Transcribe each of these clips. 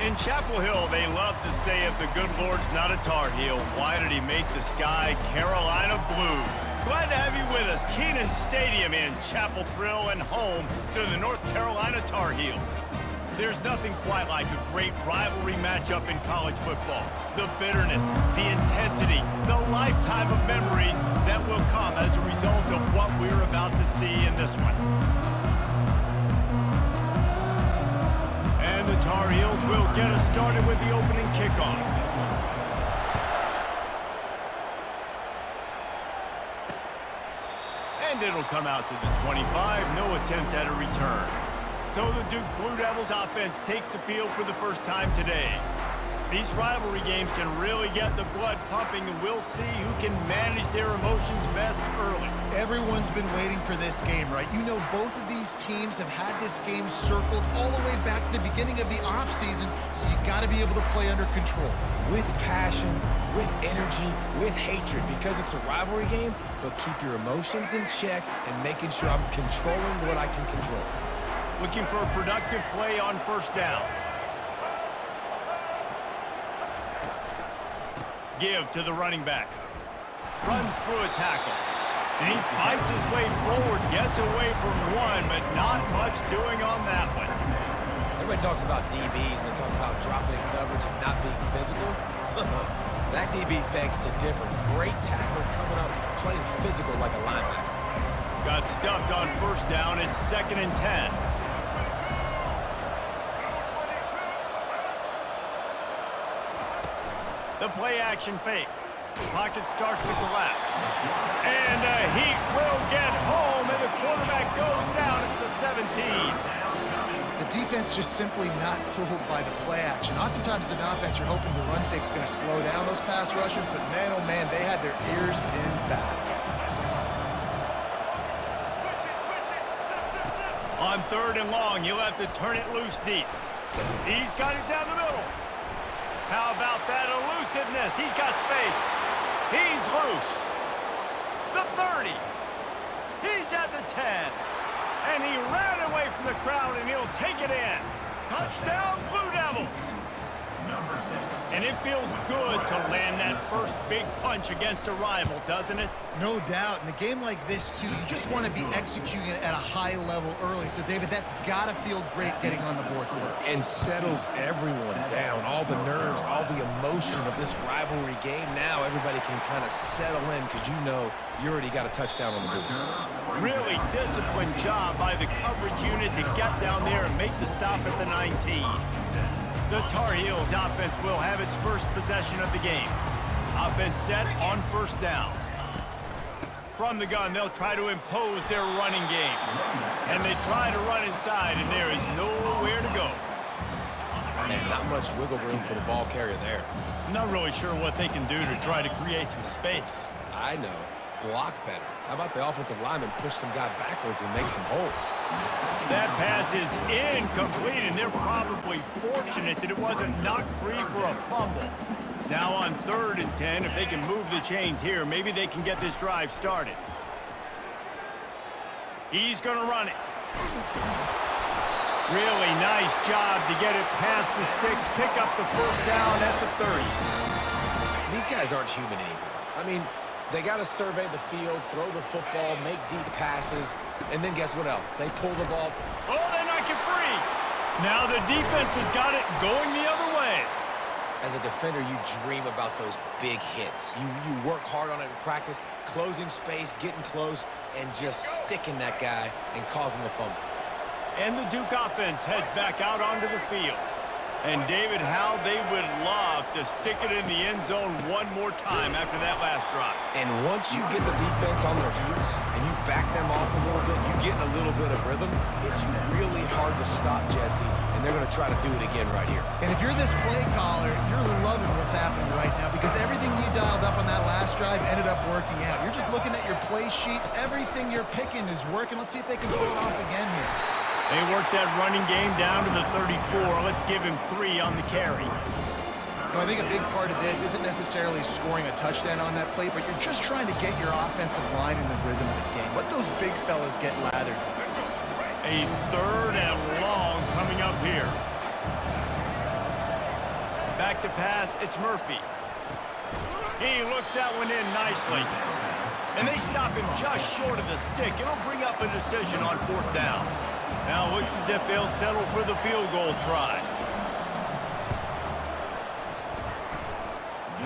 In Chapel Hill, they love to say if the good Lord's not a Tar Heel, why did he make the sky Carolina blue? Glad to have you with us. Kenan Stadium in Chapel Thrill and home to the North Carolina Tar Heels. There's nothing quite like a great rivalry matchup in college football. The bitterness, the intensity, the lifetime of memories that will come as a result of what we're about to see in this one. And the Tar Heels will get us started with the opening kickoff. And it'll come out to the 25, no attempt at a return. So the Duke Blue Devils offense takes the field for the first time today. These rivalry games can really get the blood pumping, and we'll see who can manage their emotions best early. Everyone's been waiting for this game, right? You know, both of these teams have had this game circled all the way back to the beginning of the offseason, so you got to be able to play under control. With passion, with energy, with hatred, because it's a rivalry game, but keep your emotions in check and making sure I'm controlling what I can control. Looking for a productive play on first down. Give to the running back. Runs through a tackle. And he fights his way forward, gets away from one, but not much doing on that one. Everybody talks about DBs, and they talk about dropping in coverage and not being physical. That DB begs to differ. Great tackle coming up, playing physical like a linebacker. Got stuffed on first down. It's 2nd and 10. The play-action fake. Pocket starts to collapse. And the Heat will get home, and the quarterback goes down at the 17. The defense just simply not fooled by the play action. Oftentimes, as an offense, you're hoping the run fake's going to slow down those pass rushers, but man, oh man, they had their ears pinned back. On 3rd and long, he'll have to turn it loose deep. He's got it down the middle. How about that elusiveness? He's got space. He's loose. The 30. He's at the 10. And he ran away from the crowd, and he'll take it in. Touchdown, Blue Devils. And it feels good to land that first big punch against a rival, doesn't it? No doubt. In a game like this, too, you just want to be executing it at a high level early. So, David, that's got to feel great getting on the board first. And settles everyone down. All the nerves, all the emotion of this rivalry game. Now everybody can kind of settle in because you know you already got a touchdown on the board. Really disciplined job by the coverage unit to get down there and make the stop at the 19. The Tar Heels offense will have its first possession of the game. Offense set on first down. From the gun, they'll try to impose their running game. And they try to run inside, and there is nowhere to go. And not much wiggle room for the ball carrier there. I'm not really sure what they can do to try to create some space. I know. Block better. How about the offensive lineman push some guy backwards and make some holes? That pass is incomplete, and they're probably fortunate that it wasn't knocked free for a fumble. Now on 3rd and 10, if they can move the chains here, maybe they can get this drive started. He's going to run it. Really nice job to get it past the sticks, pick up the first down at the 30. These guys aren't human anymore. I mean, they got to survey the field, throw the football, make deep passes, and then guess what else? They pull the ball. Oh, they knock it free. Now the defense has got it going the other way. As a defender, you dream about those big hits. You work hard on it in practice, closing space, getting close, and just sticking that guy and causing the fumble. And the Duke offense heads back out onto the field. And David, how they would love to stick it in the end zone one more time after that last drive. And once you get the defense on their heels and you back them off a little bit, you get a little bit of rhythm, it's really hard to stop, Jesse, and they're going to try to do it again right here. And if you're this play caller, you're loving what's happening right now because everything you dialed up on that last drive ended up working out. You're just looking at your play sheet. Everything you're picking is working. Let's see if they can pull it off again here. They worked that running game down to the 34. Let's give him 3 on the carry. I think a big part of this isn't necessarily scoring a touchdown on that play, but you're just trying to get your offensive line in the rhythm of the game. Let those big fellas get lathered. A 3rd and long coming up here. Back to pass, it's Murphy. He looks that one in nicely. And they stop him just short of the stick. It'll bring up a decision on 4th down. Now it looks as if they'll settle for the field goal try.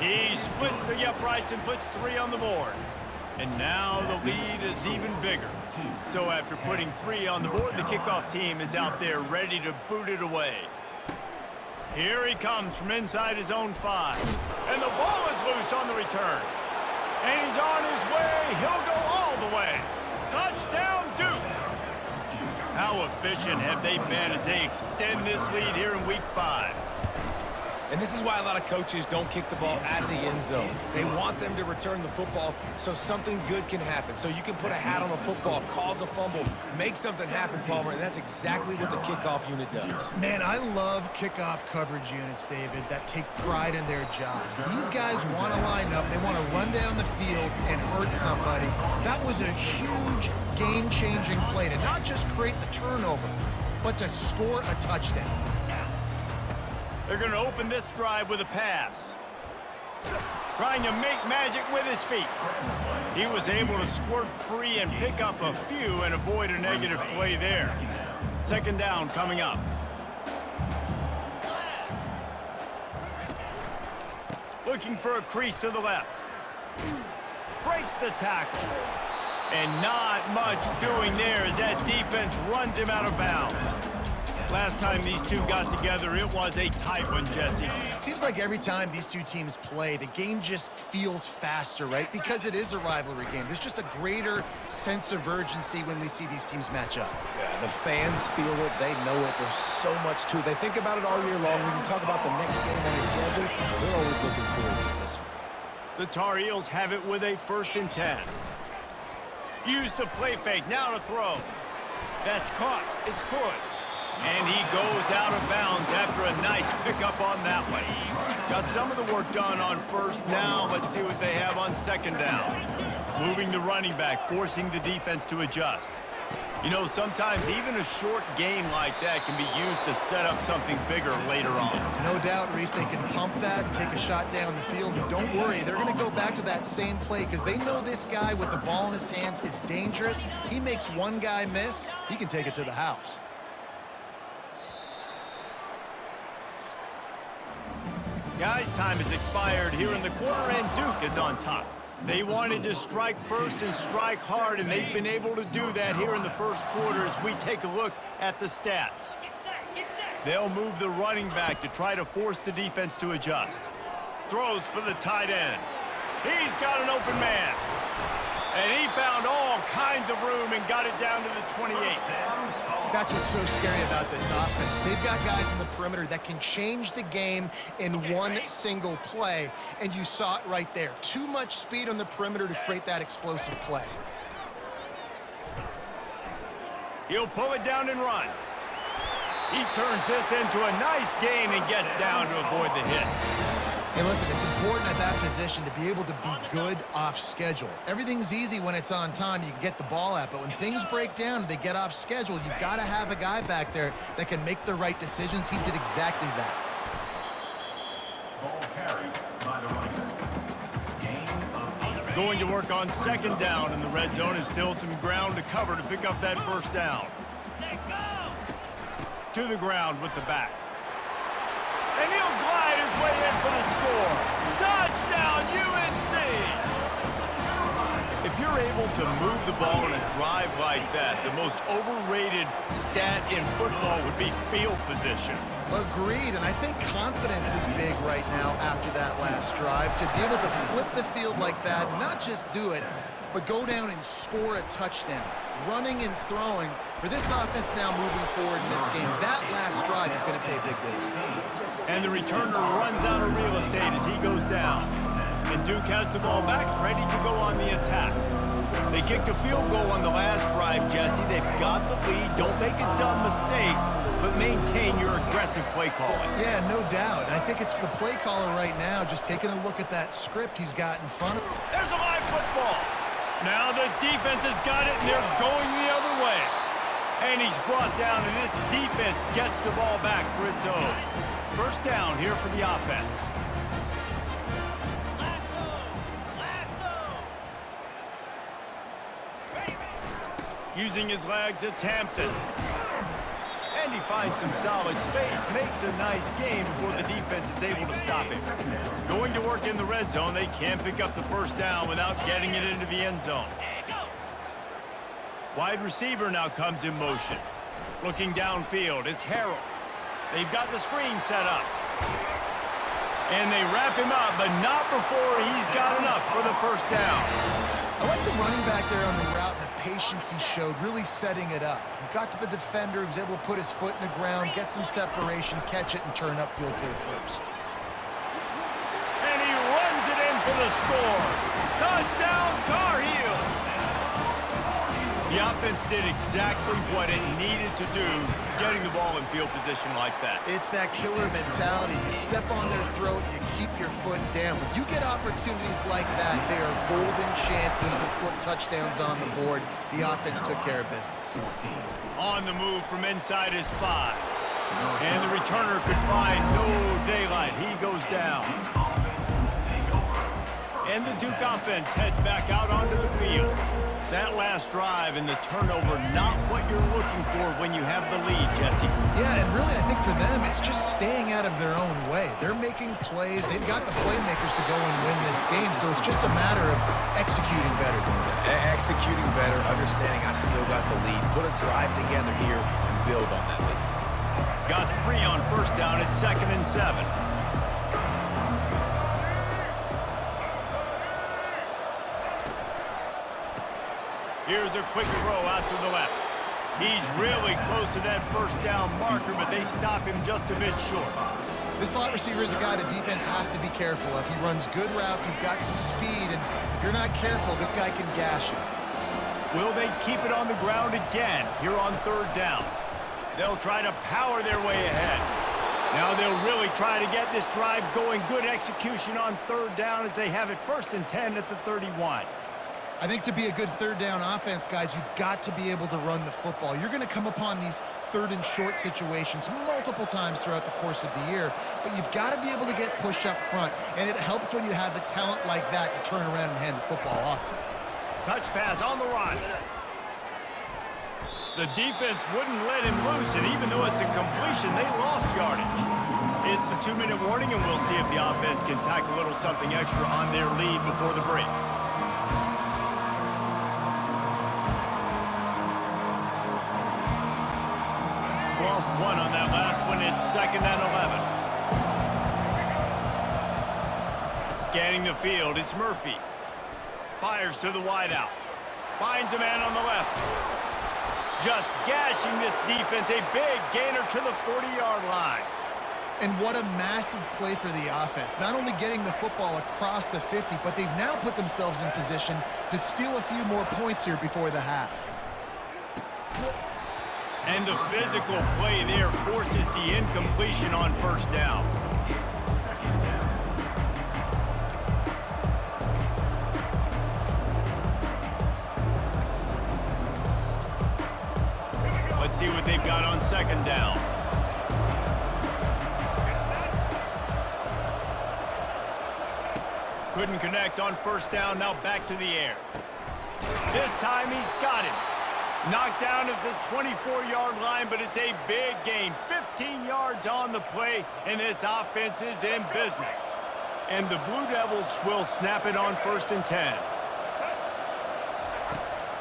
He splits the uprights and puts 3 on the board. And now the lead is even bigger. So after putting 3 on the board, the kickoff team is out there ready to boot it away. Here he comes from inside his own 5. And the ball is loose on the return. And he's on his way. He'll go all the way. Touchdown, Duke. How efficient have they been as they extend this lead here in Week 5? And this is why a lot of coaches don't kick the ball out of the end zone. They want them to return the football so something good can happen. So you can put a hat on a football, cause a fumble, make something happen, Palmer, and that's exactly what the kickoff unit does. Man, I love kickoff coverage units, David, that take pride in their jobs. These guys want to line up. They want to run down the field and hurt somebody. That was a huge game-changing play to not just create the turnover, but to score a touchdown. They're going to open this drive with a pass. Trying to make magic with his feet. He was able to squirt free and pick up a few and avoid a negative play there. 2nd down coming up. Looking for a crease to the left. Breaks the tackle. And not much doing there as that defense runs him out of bounds. Last time these two got together, it was a tight one, Jesse. It seems like every time these two teams play, the game just feels faster, right? Because it is a rivalry game. There's just a greater sense of urgency when we see these teams match up. Yeah, the fans feel it. They know it. There's so much to it. They think about it all year long. We can talk about the next game on the schedule. They're always looking forward to this one. The Tar Heels have it with a 1st and 10. Use the play fake. Now to throw. That's caught. It's good. And he goes out of bounds after a nice pickup on that one. Got some of the work done on 1st. Now let's see what they have on 2nd down. Moving the running back, forcing the defense to adjust. You know, sometimes even a short game like that can be used to set up something bigger later on. No doubt, Reese, they can pump that, take a shot down the field. But don't worry, they're going to go back to that same play because they know this guy with the ball in his hands is dangerous. He makes one guy miss, he can take it to the house. Guys, time has expired here in the quarter, and Duke is on top. They wanted to strike first and strike hard, and they've been able to do that here in the 1st quarter as we take a look at the stats. They'll move the running back to try to force the defense to adjust. Throws for the tight end. He's got an open man. And he found all kinds of room and got it down to the 28. That's what's so scary about this offense. They've got guys in the perimeter that can change the game in one single play, and you saw it right there. Too much speed on the perimeter to create that explosive play. He'll pull it down and run. He turns this into a nice gain and gets down to avoid the hit. Hey, listen, it's important at that position to be able to be good off schedule. Everything's easy when it's on time. You can get the ball out, but when things break down and they get off schedule, you've got to have a guy back there that can make the right decisions. He did exactly that. Ball carried by the runner. Gain of 8. Going to work on 2nd down, and the red zone is still some ground to cover to pick up that 1st down. To the ground with the back. And he'll glide his way in for the score. Touchdown, UNC! If you're able to move the ball in a drive like that, the most overrated stat in football would be field position. Agreed, and I think confidence is big right now after that last drive. To be able to flip the field like that, not just do it, but go down and score a touchdown. Running and throwing, for this offense now moving forward in this game, that last drive is going to pay big dividends. And the returner runs out of real estate as he goes down. And Duke has the ball back, ready to go on the attack. They kicked a field goal on the last drive, Jesse. They've got the lead. Don't make a dumb mistake, but maintain your aggressive play calling. Yeah, no doubt. I think it's the play caller right now just taking a look at that script he's got in front of him. There's a live football. Now the defense has got it, and they're going the other way. And he's brought down, and this defense gets the ball back for its own. First down here for the offense. Using his legs, it's Hampton. And he finds some solid space, makes a nice game before the defense is able to stop him. Going to work in the red zone, they can't pick up the first down without getting it into the end zone. Wide receiver now comes in motion. Looking downfield, it's Harrell. They've got the screen set up. And they wrap him up, but not before he's got enough for the first down. I like the running back there on the route and the patience he showed, really setting it up. He got to the defender, he was able to put his foot in the ground, get some separation, catch it, and turn upfield for the first. And he runs it in for the score. Touchdown, Tar Heels! The offense did exactly what it needed to do, getting the ball in field position like that. It's that killer mentality. You step on their throat, you keep your foot down. When you get opportunities like that, they are golden chances to put touchdowns on the board. The offense took care of business. On the move from inside his 5. And the returner could find no daylight. He goes down. And the Duke offense heads back out onto the field. That last drive and the turnover, not what you're looking for when you have the lead, Jesse. Yeah, and really, I think for them, it's just staying out of their own way. They're making plays. They've got the playmakers to go and win this game, so it's just a matter of executing better. Executing better, understanding I still got the lead. Put a drive together here and build on that lead. Got 3 on first down at 2nd and 7. Here's a quick throw out to the left. He's really close to that first down marker, but they stop him just a bit short. This slot receiver is a guy the defense has to be careful of. He runs good routes, he's got some speed, and if you're not careful, this guy can gash you. Will they keep it on the ground again here on 3rd down? They'll try to power their way ahead. Now they'll really try to get this drive going. Good execution on 3rd down as they have it 1st and 10 at the 31. I think to be a good 3rd down offense, guys, you've got to be able to run the football. You're going to come upon these 3rd and short situations multiple times throughout the course of the year, but you've got to be able to get push up front, and it helps when you have a talent like that to turn around and hand the football off to. Touch pass on the run. The defense wouldn't let him loose, and even though it's a completion, they lost yardage. It's the 2-minute warning, and we'll see if the offense can tack a little something extra on their lead before the break. Lost 1 on that last one. It's 2nd and 11. Scanning the field, it's Murphy. Fires to the wideout. Finds a man on the left. Just gashing this defense. A big gainer to the 40-yard line. And what a massive play for the offense. Not only getting the football across the 50, but they've now put themselves in position to steal a few more points here before the half. And the physical play there forces the incompletion on 1st down. Let's see what they've got on 2nd down. Couldn't connect on 1st down, now back to the air. This time he's got him. Knocked down at the 24-yard line, but it's a big gain. 15 yards on the play, and this offense is in business. And the Blue Devils will snap it on 1st and 10.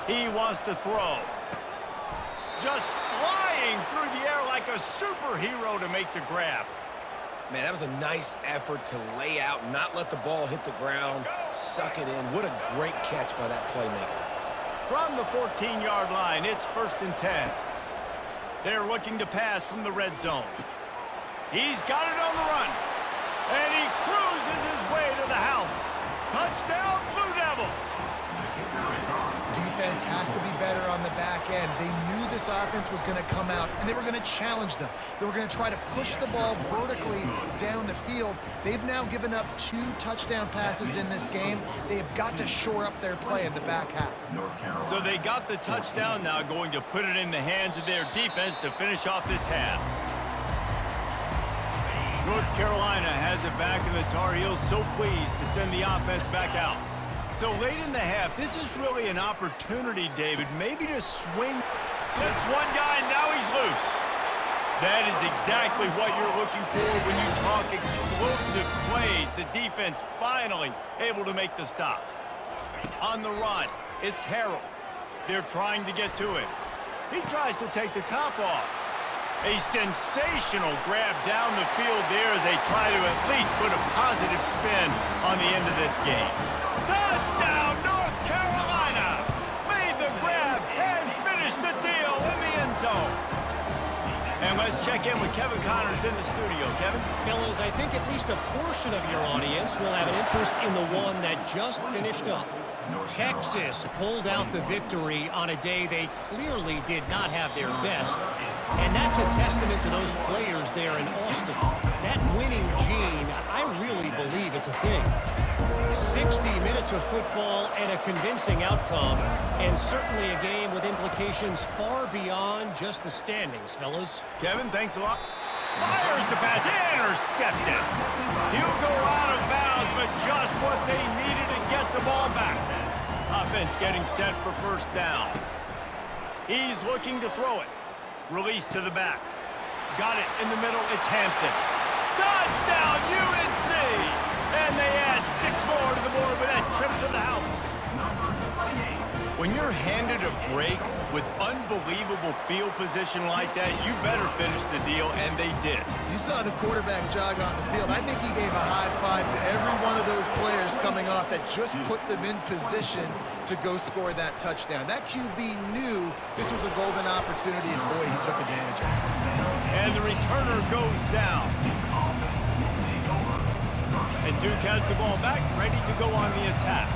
He wants to throw. Just flying through the air like a superhero to make the grab. Man, that was a nice effort to lay out, not let the ball hit the ground, suck it in. What a great catch by that playmaker. From the 14-yard line, it's 1st and 10. They're looking to pass from the red zone. He's got it on the run. And he cruises his way to the house. Touchdown, Blue Devils! Do you defense has to be better on the back end. They knew this offense was going to come out, and they were going to challenge them. They were going to try to push the ball vertically down the field. They've now given up 2 touchdown passes in this game. They have got to shore up their play in the back half. So they got the touchdown, now going to put it in the hands of their defense to finish off this half. North Carolina has it back, and the Tar Heels so pleased to send the offense back out. So late in the half, this is really an opportunity, David, maybe to swing. Slips one guy, and now he's loose. That is exactly what you're looking for when you talk explosive plays. The defense finally able to make the stop. On the run, it's Harrell. They're trying to get to him. He tries to take the top off. A sensational grab down the field there as they try to at least put a positive spin on the end of this game. Touchdown, North Carolina! Made the grab and finished the deal in the end zone. And let's check in with Kevin Connors in the studio. Kevin? Fellas, I think at least a portion of your audience will have an interest in the one that just finished up. Texas pulled out the victory on a day they clearly did not have their best. And that's a testament to those players there in Austin. That winning gene, I really believe it's a thing. 60 minutes of football and a convincing outcome, and certainly a game with implications far beyond just the standings, fellas. Kevin, thanks a lot. Fires the pass, intercepted. He'll go out of bounds, but just what they needed to get the ball back. Offense getting set for first down. He's looking to throw it. Release to the back. Got it in the middle, it's Hampton. Touchdown, UNC! And they add 6 more to the board with that trip to the house. When you're handed a break with unbelievable field position like that, you better finish the deal, and they did. You saw the quarterback jog on the field. I think he gave a high five to every one of those players coming off that just put them in position to go score that touchdown. That QB knew this was a golden opportunity, and boy, he took advantage of it. And the returner goes down. And Duke has the ball back, ready to go on the attack.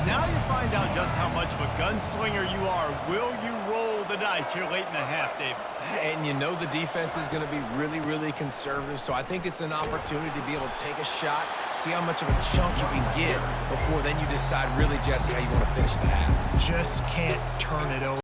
Now you find out just how much of a gunslinger you are. Will you roll the dice here late in the half, David? And you know the defense is going to be really, really conservative, so I think it's an opportunity to be able to take a shot, see how much of a chunk you can get before then you decide really, Jesse, how you want to finish the half. Just can't turn it over.